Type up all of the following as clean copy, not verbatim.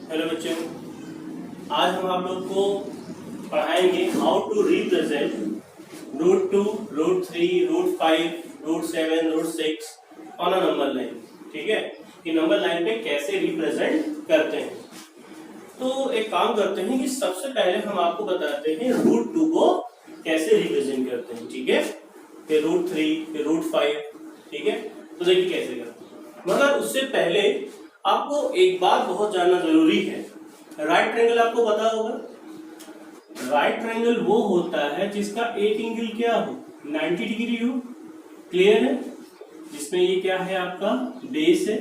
Hello बच्चों, आज हम आप लोग को पढ़ाएंगे how to represent root 2, root 3, root 5, root 7, root 6 on a number line. ठीक है, कि नंबर लाइन पे कैसे रिप्रेजेंट करते हैं। तो एक काम करते हैं कि सबसे पहले हम आपको बताते हैं रूट 2 को कैसे रिप्रेजेंट करते हैं। ठीक है, फिर रूट 3, फिर रूट 5। ठीक है, तो देखिए कैसे करते हैं। मगर उससे पहले आपको एक बात बहुत जानना जरूरी है। राइट ट्रायंगल आपको पता होगा। राइट ट्रायंगल वो होता है जिसका एक एंगल क्या हो, 90 डिग्री हो। क्लियर है? जिसमें ये क्या है, आपका बेस है।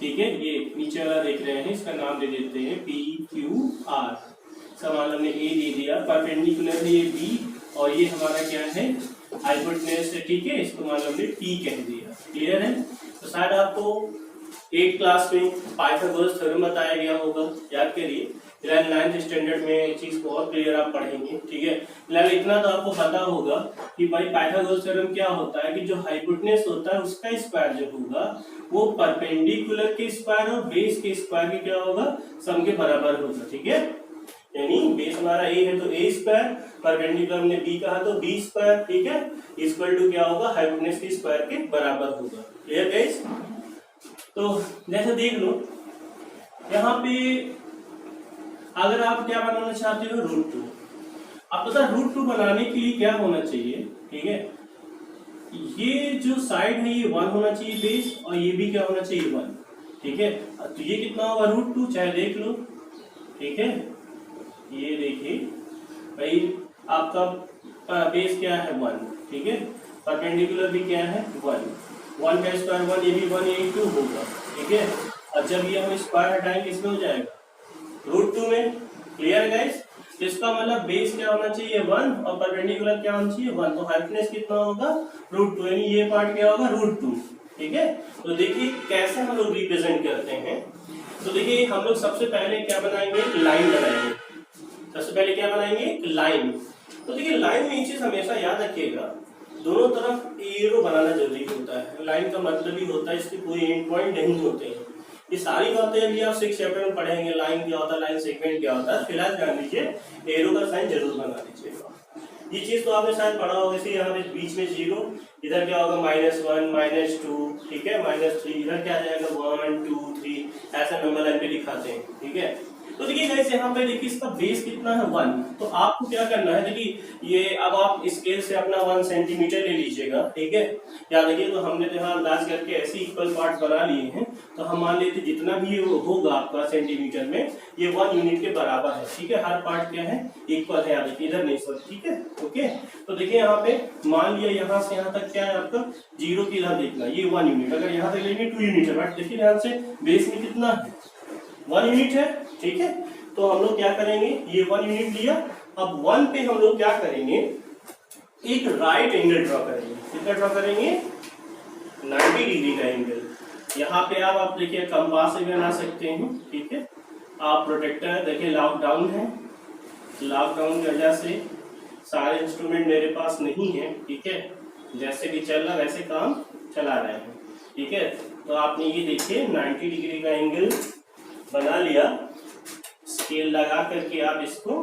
ठीक है, ये नीचे वाला देख रहे हैं, इसका नाम दे देते हैं पी क्यू आर। सवाल हमने ए दे दिया, परपेंडिकुलर है ये बी, और ये हमारा क्या है, हाइपोटेन्यूज है। ठीक है, इसको मान हमने टी कह दिया। क्लियर है? तो शायद आपको 8 क्लास में पाइथागोरस थ्योरम बताया गया होगा, याद करिए। 9th स्टैंडर्ड में चीज को और क्लियर आप पढ़ेंगे। ठीक है, फिलहाल इतना तो आपको पता होगा कि भाई पाइथागोरस थ्योरम क्या होता है कि जो हाइपोटेन्यूज होता है उसका स्क्वायर जो होगा वो परपेंडिकुलर के स्क्वायर और बेस के स्क्वायर के क्या होगा, सम के बराबर होगा। ठीक है, यानी बेस हमारा a है तो a स्क्वायर, परपेंडिकुलर हमने b कहा तो b स्क्वायर। ठीक है, इक्वल टू क्या होगा, हाइपोटेन्यूज के स्क्वायर के बराबर होगा। Clear guys? तो जैसे देख लो यहाँ पे, अगर आप क्या बनाना चाहते हो, रूट 2। आप पता रूट 2 बनाने के लिए क्या होना चाहिए। ठीक है, ये जो साइड है ये 1 होना चाहिए बेस, और ये भी क्या होना चाहिए, 1। ठीक है, तो ये कितना होगा, रूट 2। चाहे देख लो। ठीक है, ये देखिए भाई आपका बेस क्या है, 1। ठीक है, परपेंडिकुलर भी क्या है, 1 का स्क्वायर 1, ये भी 1, ये 2 होगा। ठीक है, और जब ये हम स्क्वायर हटाएंगे इसमें हो जाएगा रूट 2 में। Clear guys? तो इसका मतलब बेस क्या होना चाहिए, 1, और परपेंडिकुलर क्या होना चाहिए, 1। तो हाइपोटेन्यूज कितना होगा, रूट 2, यानी ये पार्ट क्या होगा, रूट 2। ठीक है, तो देखिए कैसे हम लोग रिप्रेजेंट करते हैं। तो देखिए हम लोग सबसे पहले क्या बनाएंगे, लाइन बनाएंगे। सबसे पहले क्या बनाएंगे, लाइन। तो देखिए लाइन में एक चीज हमेशा याद रखिएगा, दोनों तरफ एरो बनाना जरूरी होता है। लाइन का मतलब ही होता है इसके कोई एंड पॉइंट नहीं होते हैं। ये सारी बातें अभी आप 6 चैप्टर में पढ़ेंगे, लाइन क्या होता है, लाइन सेगमेंट क्या होता है। फिलहाल ध्यान दीजिए, एरो का साइन जरूर बना दीजिएगा। ये चीज तो आपने शायद पढ़ा होगा। इसे यहाँ पे बीच में 0, इधर क्या होगा, -1, -2। ठीक है, -3, इधर क्या आ जाएगा, 1, 2, 3। ऐसा नंबर लाइन पे दिखाते हैं। ठीक है, तो देखिए गाइस यहाँ पे देखिए इसका बेस कितना है, 1। तो आपको क्या करना है, देखिए ये अब आप स्केल से अपना 1 सेंटीमीटर ले लीजिएगा। ठीक है, या देखिए तो हमने तो यहाँ अंदाज करके ऐसे इक्वल पार्ट बना लिए हैं। तो हम मान लेते जितना भी ये होगा आपका सेंटीमीटर में, ये 1 यूनिट के बराबर है। ठीक है, हर पार्ट क्या है, इक्वल है। देखिए इधर नहीं सर। ठीक है, ओके। तो देखिए यहाँ पे मान लिया यहाँ से यहाँ तक क्या है आपका, 0 की इधर देखना, ये 1 यूनिट। अगर यहाँ तक लेंगे 2 यूनिट है, बट देखिए ध्यान से बेस में कितना है, 1 यूनिट है। ठीक है, तो हम लोग क्या करेंगे, ये 1 यूनिट लिया। अब 1 पे हम लोग क्या करेंगे, एक राइट एंगल ड्रॉ करेंगे। कितना ड्रॉ करेंगे, 90 डिग्री का एंगल। यहाँ पे आप देखिए कंपास से बना सकते हैं। ठीक है, आप प्रोटेक्टर देखिए, लॉकडाउन है, लॉकडाउन की वजह से सारे इंस्ट्रूमेंट मेरे पास नहीं है। ठीक है, जैसे भी चल रहा वैसे काम चला रहे हैं। ठीक है, तो आपने ये देखिए 90 डिग्री का एंगल बना लिया। स्केल लगा करके आप इसको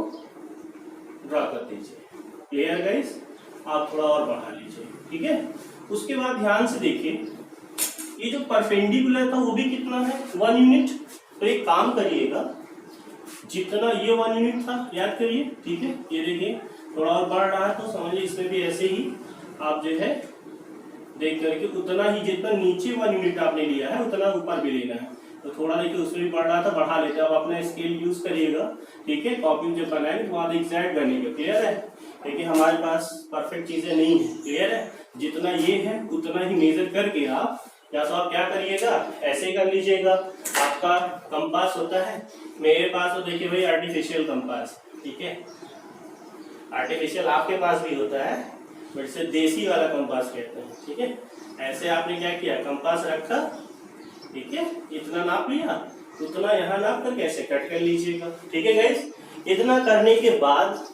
ड्रॉ कर दीजिए। Clear guys? आप थोड़ा और बढ़ा लीजिए। ठीक है, उसके बाद ध्यान से देखिए, ये जो परपेंडिकुलर था वो भी कितना है, 1 यूनिट। तो एक काम करिएगा, जितना ये 1 यूनिट था याद करिए। ठीक है, ये देखिए थोड़ा और बढ़ रहा है तो समझिए इसमें भी ऐसे ही आप जो है देख करके उतना ही, जितना नीचे 1 यूनिट आपने लिया है उतना ऊपर भी लेना है। तो थोड़ा देखिए उसमें भी बढ़ रहा था, बढ़ा लेते हैं। अब अपना स्केल यूज करिएगा। ठीक है, कॉपी जब बनाएंगे तो वहां एग्जैक्ट बनेगा। क्लियर है? देखिए हमारे पास परफेक्ट चीजें नहीं है। क्लियर है? जितना ये है उतना ही मेजर करके आप, या तो आप क्या करिएगा, ऐसे कर लीजिएगा। आपका कंपास होता है, मेरे पास तो देखिए भाई आर्टिफिशियल कंपास। ठीक है, आर्टिफिशियल आपके पास भी होता है, बट इसे देसी वाला कंपास कहते हैं। ठीक है, ऐसे आपने क्या किया, कंपास रखा। ठीक है, इतना नाप लिया, उतना यहाँ नाप करके ऐसे कट कर लीजिएगा। ठीक है गाइस, इतना करने के बाद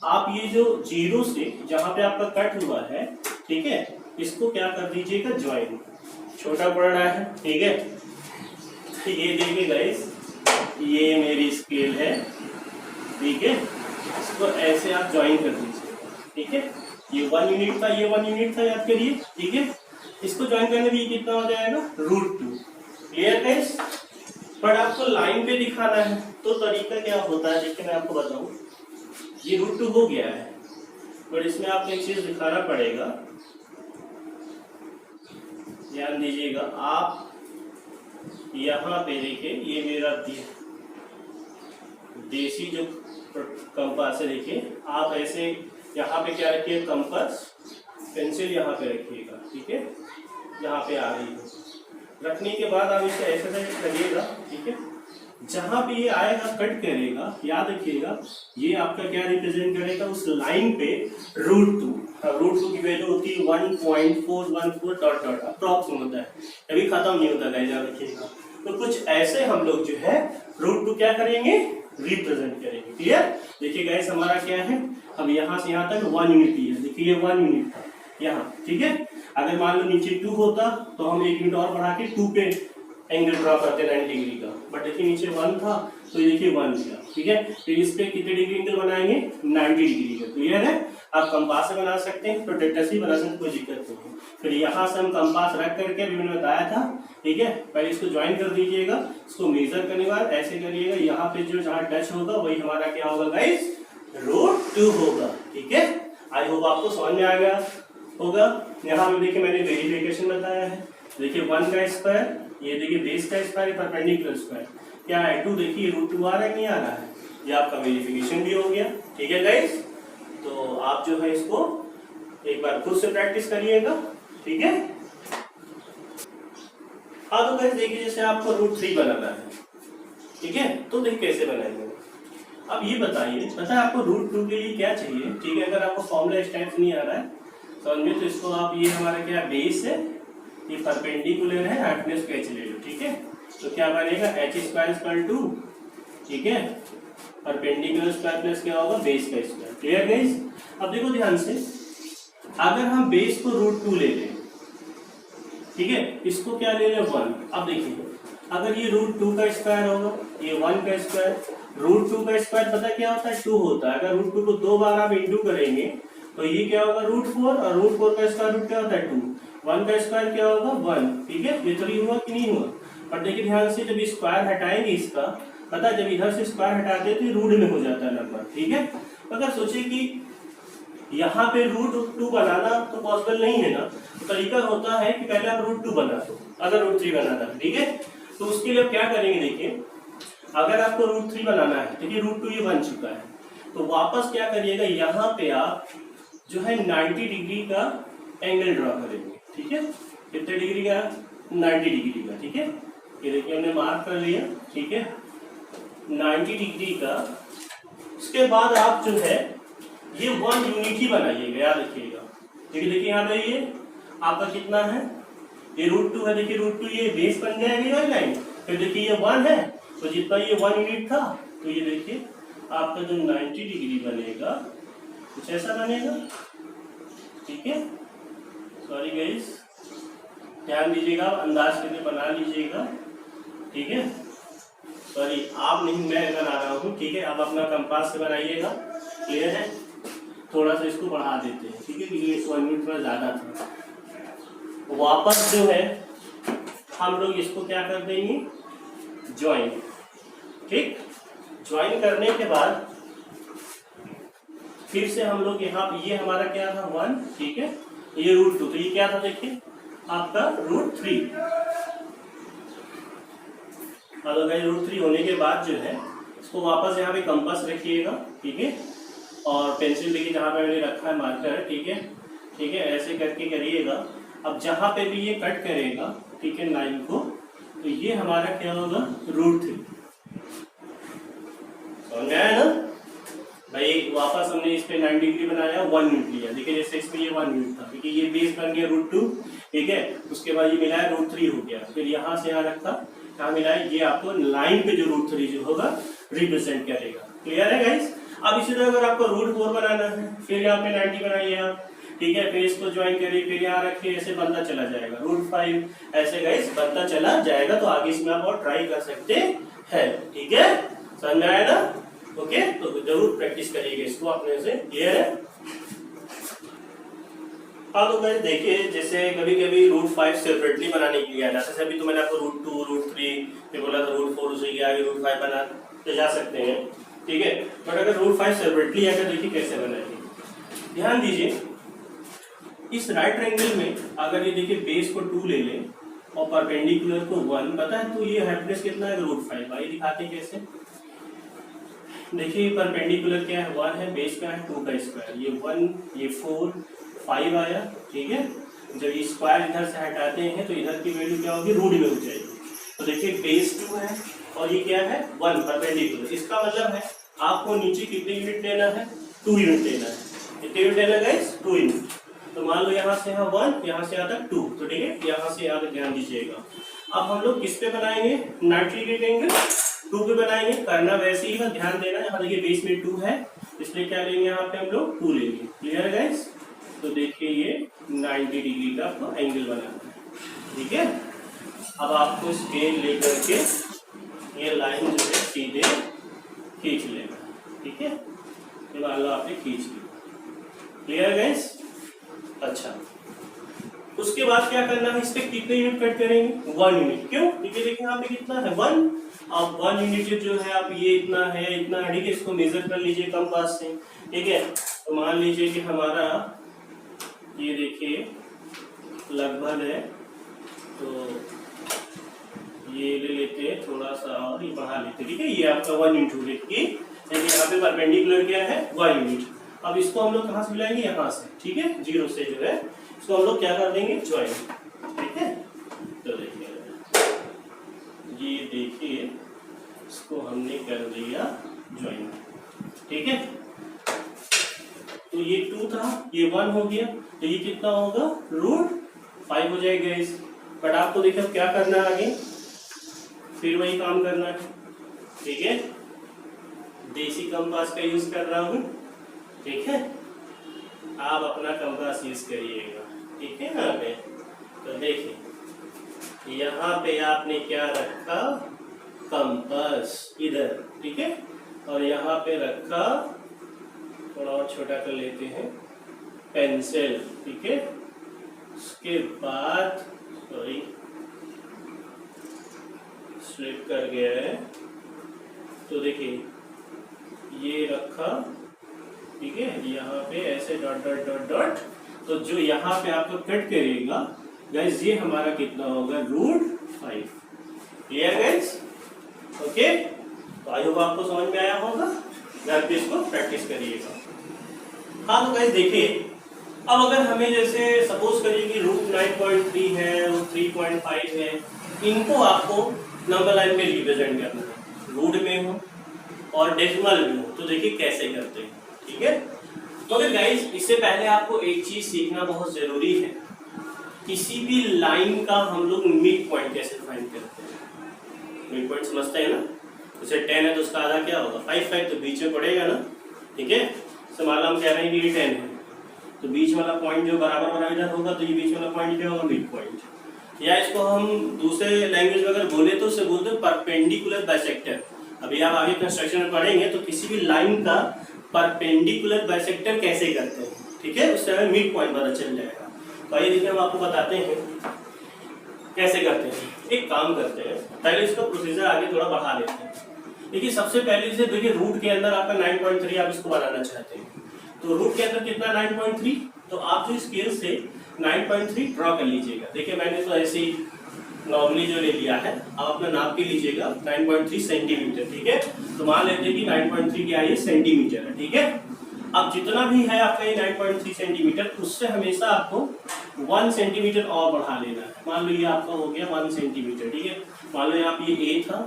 आप ये जो 0 से जहाँ पे आपका कट हुआ है, ठीक है, इसको क्या कर दीजिएगा, ज्वाइन। छोटा पड़ रहा है। ठीक है, तो ये देखिए गाइस, ये मेरी स्केल है, ठीक है। इसको ऐसे आप ज्वाइन कर दीजिए, ठीक है। ये 1 यूनिट था, ये 1 यूनिट था, याद करिए, ठीक है। इसको ज्वाइन करने में ये कितना हो जाएगा, √2। Clear guys? बट आपको लाइन पे दिखाना है तो तरीका क्या होता है, देखिए मैं आपको बताऊं। ये √2 हो गया है, बट इसमें आपको एक चीज दिखाना पड़ेगा, ध्यान दीजिएगा। आप यहाँ पे देखिए, ये मेरा देसी जो कंपास है, देखिए आप ऐसे यहाँ पे क्या रखिए, कंपास पेंसिल यहाँ पे रखिएगा, ठीक है। यहाँ पे आ रही है, रखने के बाद आप इसे ऐसे करिएगा, ठीक है। जहाँ पे ये आएगा कट करेगा, याद रखिएगा ये आपका क्या रिप्रेजेंट करेगा, उस लाइन पे √2। √2 की वैल्यू होती है 1.414 डॉट डॉट अप्रॉक्स होता है, कभी खत्म नहीं होता गाइस, याद रखिएगा। तो कुछ ऐसे हम लोग जो है √2 क्या करेंगे, रिप्रेजेंट करेंगे। क्लियर? देखिए गाइस हमारा क्या है, अब यहाँ से यहाँ तक 1 यूनिट ही है, देखिए ये 1 यूनिट था यहाँ, ठीक है। अगर मान लो नीचे 2 होता तो हम 1 यूनिट और बढ़ा के 2 पे एंगल ड्रॉ करते 90 डिग्री का, बट देखिए नीचे 1 था तो ये देखिए 1 दिया, ठीक है। फिर इस पे कितने डिग्री एंगल बनाएंगे, 90 डिग्री का। क्लियर है? आप कंपास से बना सकते हैं, प्रोटेक्टर से बना सकते हैं, कोई दिक्कत नहीं है। फिर यहाँ से हम कंपास रख करके अभी मैंने बताया था, ठीक है। पहले इसको ज्वाइन कर दीजिएगा, इसको मेजर करने के बाद ऐसे करिएगा, यहाँ पे जो जहाँ टच होगा वही हमारा क्या होगा गाइस, √2 होगा, ठीक है। आई होप आपको समझ में आ गया होगा। यहाँ पे देखिए मैंने वेरिफिकेशन बताया है, देखिए 1 का स्क्वायर, ये देखिए बेस का स्क्वायर, परपेंडिकुलर स्क्वायर क्या है 2, देखिए √2 आ रहा है नहीं आ रहा है, ये आपका वेरिफिकेशन भी हो गया, ठीक है गाइस। तो आप जो है इसको एक बार खुद से प्रैक्टिस करिएगा, ठीक है। हाँ तो गाइस देखिए जैसे आपको √3 बनाना है, ठीक है, तो देखिए कैसे बनाएंगे। अब ये बताइए, पता है आपको √2 के लिए क्या चाहिए, ठीक है। अगर आपको फॉर्मूला इस टाइप से नहीं आ रहा है समझ में, तो इसको आप, ये हमारा क्या बेस है, ये परपेंडिकुलर है, हाइपोटेन्यूज का h ले लो, ठीक है। तो क्या बनेगा h², ठीक है, परपेंडिकुलर स्क्वायर प्लस क्या होगा, बेस का स्क्वायर। Clear guys? अब देखो ध्यान से, अगर हम बेस को √2 ले लें, ठीक है, इसको क्या ले लें 1। अब देखिए अगर ये √2 का स्क्वायर होगा, ये 1 का स्क्वायर, √2 का स्क्वायर पता क्या होता है, 2 होता है। अगर √2 को 2 बार आप इंटू करेंगे तो ये क्या होगा √4, और √4 का स्क्वायर रूट क्या होता है 2, 1 का स्क्वायर क्या होगा 1, ठीक है। ये 3 हुआ कि नहीं हुआ? और देखिए ध्यान से, जब स्क्वायर हटाएंगे इसका, पता है जब इधर से स्क्वायर हटाते तो रूट में हो जाता है नंबर, ठीक है। अगर सोचे कि यहाँ पे √2 बनाना तो पॉसिबल नहीं है ना, तो तरीका होता है कि पहले आप √2 बना दो, अगर √3 बनाना है, ठीक है। तो उसके लिए आप क्या करेंगे, देखिए अगर आपको √3 बनाना है, देखिए √2 ये बन चुका है, तो वापस क्या करिएगा, यहाँ पे आप जो है 90 डिग्री का एंगल ड्रॉ करेंगे, ठीक है। कितने डिग्री का, 90 डिग्री का, ठीक है। ये देखिए हमने मार्क कर लिया, ठीक है, 90 डिग्री का। उसके बाद आप जो है ये 1 यूनिट ही बनाइएगा, याद रखिएगा, ठीक है। देखिए यहाँ पे ये आपका कितना है, ये √2 है, देखिए √2 ये बेस बन जाएगी लाइन, फिर देखिए ये 1 है, तो जितना ये 1 यूनिट था, तो ये देखिए आपका जो 90 डिग्री बनेगा कुछ ऐसा बनेगा, ठीक है। सॉरी गाइस, ध्यान दीजिएगा, अंदाज करके बना लीजिएगा, ठीक है। सॉरी आप नहीं, मैं बना रहा हूँ, ठीक है। आप अपना कंपास से बनाइएगा, क्लियर है। थोड़ा सा इसको बढ़ा देते हैं, ठीक है, क्योंकि 1 मिनट थोड़ा ज़्यादा था। वापस जो है हम लोग इसको क्या कर देंगे, ज्वाइन, ठीक। ज्वाइन करने के बाद फिर से हम लोग यहाँ, ये हमारा क्या था 1, ठीक है, ये √2, तो ये क्या था देखिए आपका √3। अगर √3 होने के बाद जो है इसको वापस यहाँ पे कंपास रखिएगा, ठीक है, और पेंसिल देखिए जहाँ पे मैंने रखा है मार्कर, ठीक है, ठीक है, ऐसे करके करिएगा। अब जहाँ पे भी ये कट करेगा, ठीक है, लाइन को, तो ये हमारा क्या होगा √3। समझ में आया ना भाई? वापस हमने इस पे 90 डिग्री बनाया, 1 यूनिट लिया, देखिए जैसे इसमें ये 1 यूनिट था, देखिए ये बेस बन गया √2, ठीक है। उसके बाद ये मिलाया √3 हो गया, फिर यहाँ से यहाँ रखा, कहाँ मिलाया, ये आपको लाइन पे जो √3 जो होगा रिप्रेजेंट करेगा। क्लियर है गाइस? अब इसी तरह अगर आपको √4 बनाना है, फिर यहाँ पे 90 बनाइए आप, ठीक है, फिर इसको ज्वाइन करिए, फिर यहाँ रखिए, ऐसे बनता चला जाएगा √5, ऐसे गाइस बनता चला जाएगा। तो आगे इसमें आप और ट्राई कर सकते है। ठीक है, समझ में आया ना? ओके, तो जरूर प्रैक्टिस करिएगा इसको अपने से। क्लियर है? हाँ तो गाइस देखिए, जैसे कभी कभी रूट 5 सेपरेटली बनाने के लिए आ जाता है। अभी तो मैंने आपको रूट 2 रूट 3 फिर बोला था रूट 4 उसी के आगे रूट 5 बना तो जा सकते हैं। ठीक है, बट अगर रूट 5 सेपरेटली आकर देखिए कैसे बनाएंगे। ध्यान दीजिए, इस राइट एंगल में अगर ये देखिए बेस को 2 ले लें और परपेंडिकुलर को 1, पता है तो ये हाइपोटेन्यूज कितना है? रूट 5। आइए दिखाते हैं कैसे। देखिए परपेंडिकुलर क्या है? 1 है, बेस का है 2 का स्क्वायर, ये 1 ये 4 5 आया। ठीक है, जब ये स्क्वायर इधर से हटाते हैं तो इधर की वैल्यू क्या होगी? रूट में हो जाएगी। तो देखिए बेस 2 है और ये क्या है? 1 परपेंडिकुलर। इसका मतलब है आपको नीचे कितने यूनिट लेना है? 2 यूनिट लेना है। कितने यूनिट लेना गाइस? 2 यूनिट। तो मान लो यहाँ से यहाँ 1, यहाँ से यहाँ तक 2। तो ठीक है, यहाँ से यहाँ तक ध्यान दीजिएगा। अब हम लोग किस पे बनाएंगे? 90 डिग्री एंगल 2 पे बनाएंगे। करना वैसे ही है, ध्यान देना। यहाँ देखिए बेस में 2 है, इसलिए क्या लेंगे? यहाँ पे हम लोग 2 लेंगे। क्लियर है गाइस? तो देखिए ये 90 डिग्री का आपको एंगल बनाना है। ठीक है, अब आपको स्केल लेकर के ये लाइन जो है सीधे खींच लेना। ठीक है, ये मान लो आपने खींच ली। Clear guys? अच्छा, उसके बाद क्या करना है? इस पे कितने यूनिट कट करेंगे? 1 यूनिट। क्यों? क्योंकि देखिए यहाँ पे कितना है? 1। अब 1 यूनिट जो है, आप ये इतना है इतना है। ठीक है, इसको मेजर कर लीजिए कंपास से। ठीक है, तो मान लीजिए कि हमारा ये देखिए लगभग है, तो ये ले लेते हैं थोड़ा सा और ये बढ़ा लेते हैं। ठीक है, ये आपका 1 यूनिट हो गई। यहाँ पे परपेंडिकुलर क्या है? 1 यूनिट। अब इसको हम लोग कहाँ से मिलाएंगे? यहाँ से। ठीक है, 0 से जो है इसको हम लोग क्या कर देंगे? ज्वाइन। ठीक है, तो देखिए ये देखिए इसको हमने कर दिया ज्वाइन। ठीक है, तो ये 2 था, ये 1 हो गया, तो ये कितना होगा? रूट 5 हो जाएगा इस। बट आपको देखिए क्या करना है आगे? फिर वही काम करना है। ठीक है, देसी कंपास का यूज कर रहा हूँ। ठीक है, आप अपना कंपास यूज करिएगा। ठीक है, यहाँ पे तो देखिए यहाँ पे आपने क्या रखा? कंपास इधर। ठीक है, और यहाँ पे रखा, थोड़ा और छोटा कर लेते हैं, पेंसिल। ठीक है, उसके बाद सॉरी स्लिप कर गया है, तो देखिए ये रखा। ठीक है, यहाँ पे ऐसे डॉट डॉट डॉट डॉट। तो जो यहाँ पे आपको कट करेगा गाइस, ये हमारा कितना होगा? रूट 5। Clear guys? ओके, तो आई होप आपको समझ में आया होगा। घर पे इसको प्रैक्टिस करिएगा। हाँ तो गाइस देखिए, अब अगर हमें जैसे सपोज करिए कि रूट 9.3 है, रूट 3.5 है, इनको आपको नंबर लाइन में रिप्रेजेंट करना है, रूट में हो और डेसिमल में हो। तो देखिए कैसे करते हैं। ठीक है, तो अगर गाइस इससे पहले आपको एक चीज सीखना बहुत जरूरी है। किसी भी लाइन का हम लोग मिड पॉइंट कैसे फाइंड करते हैं? मिड पॉइंट समझते हैं ना? जैसे 10 है तो उसका आधा क्या होगा? 5 तो बीच में पड़ेगा ना। ठीक है, तो मान लो हम कह रहे हैं कि ये 10 है, तो बीच वाला पॉइंट जो बराबर बराबर इधर होगा, तो ये बीच वाला पॉइंट क्या होगा? Mid point. या इसको हम दूसरे लैंग्वेज में अगर बोले तो उसे बोलते हैं परपेंडिकुलर बाइसेक्टर। अभी आप आगे कंस्ट्रक्शन में पढ़ेंगे तो किसी भी लाइन का परपेंडिकुलर बाइसेक्टर कैसे करते हैं। ठीक है, उससे हमें मिड पॉइंट पता चल जाएगा। तो आइए देखिए हम आपको बताते हैं कैसे करते हैं। एक काम करते हैं, पहले इसका प्रोसीजर आगे थोड़ा बढ़ा लेते हैं। देखिए सबसे पहले से देखिए रूट के अंदर आपका 9.3 आप इसको बनाना चाहते हैं, तो रूट के अंदर कितना 9.3, तो आप जो स्केल से 9.3 ड्रॉ कर लीजिएगा। देखिए मैंने तो ऐसे ही नॉर्मली जो ले लिया है, आप अपना नाप के लीजिएगा 9.3 सेंटीमीटर। ठीक है, तो मान लेते हैं कि 9.3 क्या है? सेंटीमीटर है। ठीक है, अब जितना भी है आपका ये 9.3 सेंटीमीटर, उससे हमेशा आपको 1 सेंटीमीटर और बढ़ा लेना है। मान लो ये आपका हो गया 1 सेंटीमीटर। ठीक है, मान लो यहाँ पे ये ए था,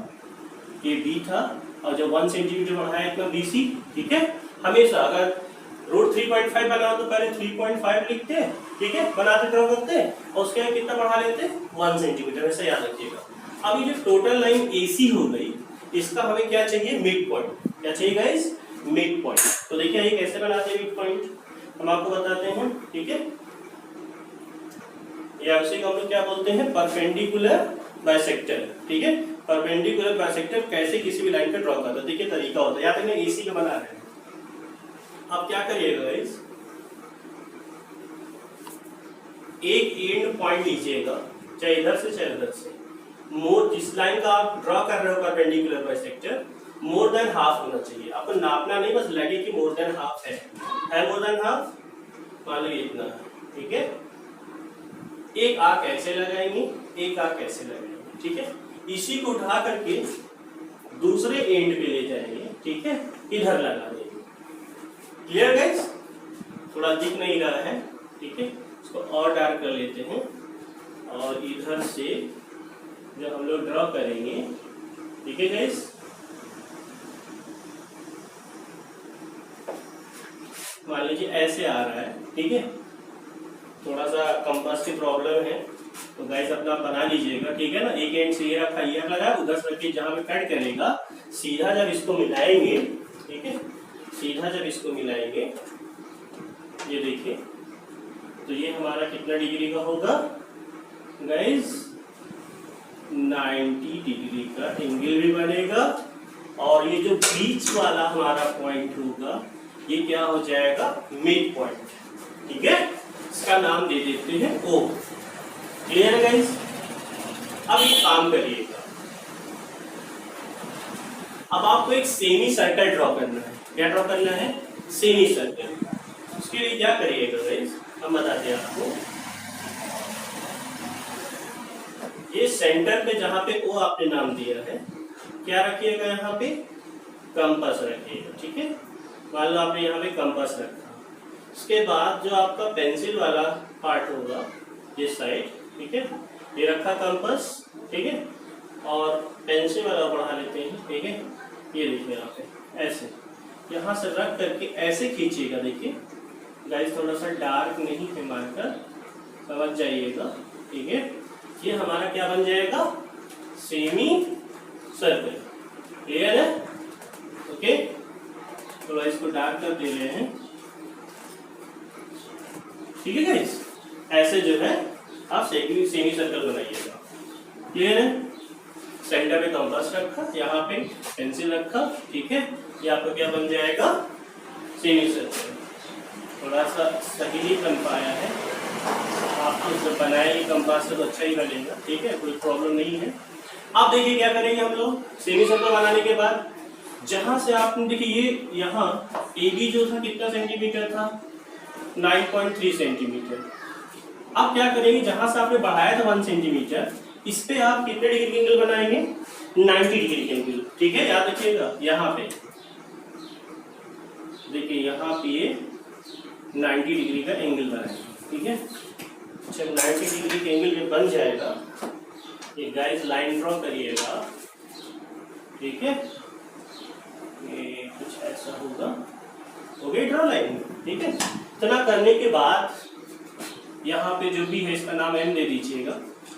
ये बी था, और जब 1 सेंटीमीटर बढ़ाया इतना BC। ठीक है, हमेशा अगर रूट 3.5 बनाओ तो पहले 3.5 लिखते हैं। ठीक है, बनाते ड्रॉ करते हैं और उसके बाद कितना बढ़ा लेते हैं? 1 सेंटीमीटर। ऐसा याद रखिएगा। अब ये जो टोटल लाइन AC हो गई, इसका हमें क्या चाहिए? Mid point. क्या चाहिए गाइस? Mid point. तो देखिए ये कैसे बनाते हैं मिड पॉइंट, हम आपको बताते हैं। ठीक है, या उसे हम लोग क्या बोलते हैं? Perpendicular bisector. ठीक है, परपेंडिकुलर बाइसेक्टर कैसे किसी भी लाइन पे ड्रॉ करता है। देखिए तरीका होता है, या तक एसी का बना रहे हैं। अब क्या करिएगा गाइस, एक एंड पॉइंट लीजिएगा, चाहे इधर से चाहे उधर से। मोर जिस लाइन का आप ड्रॉ कर रहे हो perpendicular bisector, more than half होना चाहिए। आपको नापना नहीं, बस लगे कि मोर देन हाफ है मोर देन हाफ, मान लीजिए इतना है, ठीक है। एक आर्क ऐसे लगाएंगे, एक आर्क ऐसे लगाएंगे, ठीक है। इसी को उठा करके दूसरे एंड पे ले जाएंगे, ठीक है, इधर लगा देंगे। Clear guys? थोड़ा दिख नहीं रहा है, ठीक है। इसको और डार्क कर लेते हैं, और इधर से जो हम लोग ड्रॉ करेंगे, ठीक है गाइस, मान लीजिए ऐसे आ रहा है, ठीक है। थोड़ा सा कंपास की प्रॉब्लम है, तो गाइस अपना बना लीजिएगा, ठीक है ना। एक एंड से ये रखा, ये लगा, उधर से रखिए, जहां पे कट करेगा सीधा जब इसको मिलाएंगे, ठीक है, सीधा जब इसको मिलाएंगे, ये देखिए, तो ये हमारा कितना डिग्री का होगा गाइस, 90 डिग्री का एंगल भी बनेगा। और ये जो बीच वाला हमारा पॉइंट होगा, ये क्या हो जाएगा, मिड पॉइंट, ठीक है। इसका नाम दे देते हैं O। क्लियर है गाइस? अब एक काम करिएगा, अब आपको एक सेमी सर्कल ड्रॉ करना है। क्या ड्रॉ करना है? Semi circle. उसके लिए क्या करिएगा गाइस, हम बताते हैं आपको। ये सेंटर पे जहां पे O आपने नाम दिया है, क्या रखिएगा, यहाँ पे कंपास रखिएगा, ठीक है। मान लो आपने यहाँ पे कंपास रखा, उसके बाद जो आपका पेंसिल वाला पार्ट होगा, ये साइड, ठीक है, ये रखा कंपास, ठीक है, और पेंसिल वाला बढ़ा लेते हैं, ठीक है। ये देखिए यहाँ पे ऐसे, यहाँ से रख करके ऐसे खींचिएगा। देखिए गाइस, थोड़ा सा डार्क नहीं है मार्कर, समझ जाइएगा, ठीक है। ये हमारा क्या बन जाएगा, सेमी सर्कल। क्लियर है? ओके, थोड़ा इसको डार्क कर दे रहे हैं, ठीक है गाइस। ऐसे जो है आप सेमी सर्कल बनाइएगा। क्लियर है? सेंटर पे कंपास रखा, यहाँ पे पेंसिल रखा, ठीक है। ये आपका क्या बन जाएगा, सेमी सर्कल। थोड़ा सा सही नहीं बन पाया है, आप जब बनाएंगे कंपास से तो अच्छा ही बनेगा, ठीक है, कोई प्रॉब्लम नहीं है। आप देखिए क्या करेंगे हम लोग, सेमी सर्कल बनाने के बाद जहां से आपने देखिए, ये यहाँ AB जो था कितना सेंटीमीटर था, 9.3 सेंटीमीटर। अब क्या करेंगे, जहां से आपने बढ़ाया था 1 सेंटीमीटर, इस पे आप कितने डिग्री का एंगल बनाएंगे, 90 डिग्री का एंगल, ठीक है। याद रखिएगा, यहाँ पे देखिए, यहाँ पे ये 90 डिग्री का एंगल बनाएंगे, ठीक है। जब 90 डिग्री का एंगल में बन जाएगा, ये गाइस लाइन ड्रॉ करिएगा, ठीक है। ये कुछ ऐसा होगा, हो गई ड्रॉ लाइन, ठीक है। इतना करने के बाद यहाँ पे जो भी है इसका नाम M दे दीजिएगा,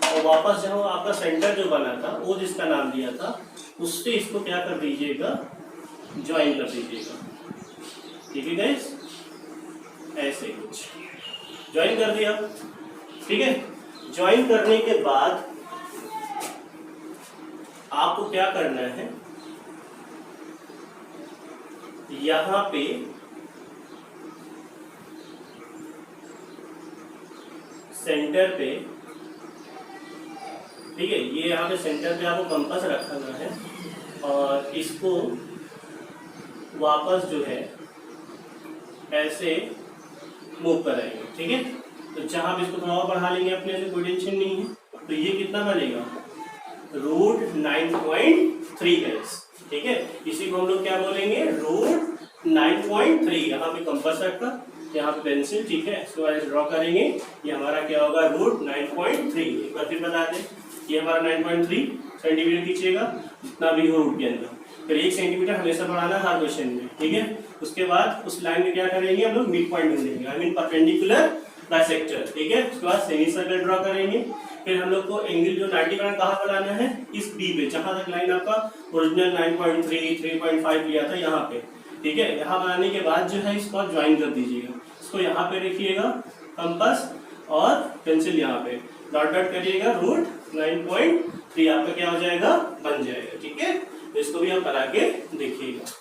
और वापस जहाँ आपका सेंटर जो बना था, वो जिसका नाम दिया था, उससे इसको क्या कर दीजिएगा, ज्वाइन कर दीजिएगा, ठीक है गाइस। ऐसे कुछ ज्वाइन कर दिया, ठीक है। ज्वाइन करने के बाद आपको क्या करना है, यहाँ पे सेंटर पे, ठीक है, ये यहाँ पे सेंटर पे आपको कंपास रखना है, और इसको वापस जो है ऐसे मूव कराएंगे, ठीक है। तो जहाँ पे इसको थोड़ा और बढ़ा लेंगे अपने से, कोई टेंशन नहीं है। तो ये कितना बनेगा, √9.3 गाइस, ठीक है। इसी को हम लोग क्या बोलेंगे, √9.3। यहाँ पे कंपास रखा, यहाँ पे पेंसिल, ठीक है, इसको ऐसे ड्रॉ करेंगे, ये हमारा क्या होगा, √9.3। एक बार फिर बता दें, ये हमारा 9.3 सेंटीमीटर खींचेगा, जितना भी हो रूट के अंदर। फिर 1 सेंटीमीटर हमेशा बढ़ाना हर क्वेश्चन में, ठीक है। उसके बाद उस लाइन में क्या करेंगे हम लोग, मिड पॉइंट ढूंढेंगे, आई मीन परपेंडिकुलर बाइसेक्टर, ठीक है। उसके बाद सेमी सर्कल ड्रॉ करेंगे। फिर हम लोग को एंगल जो 90 का कहाँ बनाना है, इस बी पे, जहां तक लाइन आपका ओरिजिनल 9.3 3.5 लिया था, यहाँ पे, ठीक है। यहाँ बनाने के बाद जो है इसको ज्वाइन कर दीजिएगा, इसको यहाँ पे रखिएगा कंपास और पेंसिल, यहाँ पे डॉट डॉट करिएगा, √9.3 3 आपका क्या हो जाएगा, बन जाएगा। ठीक है, तो इसको भी आप करा के देखिएगा।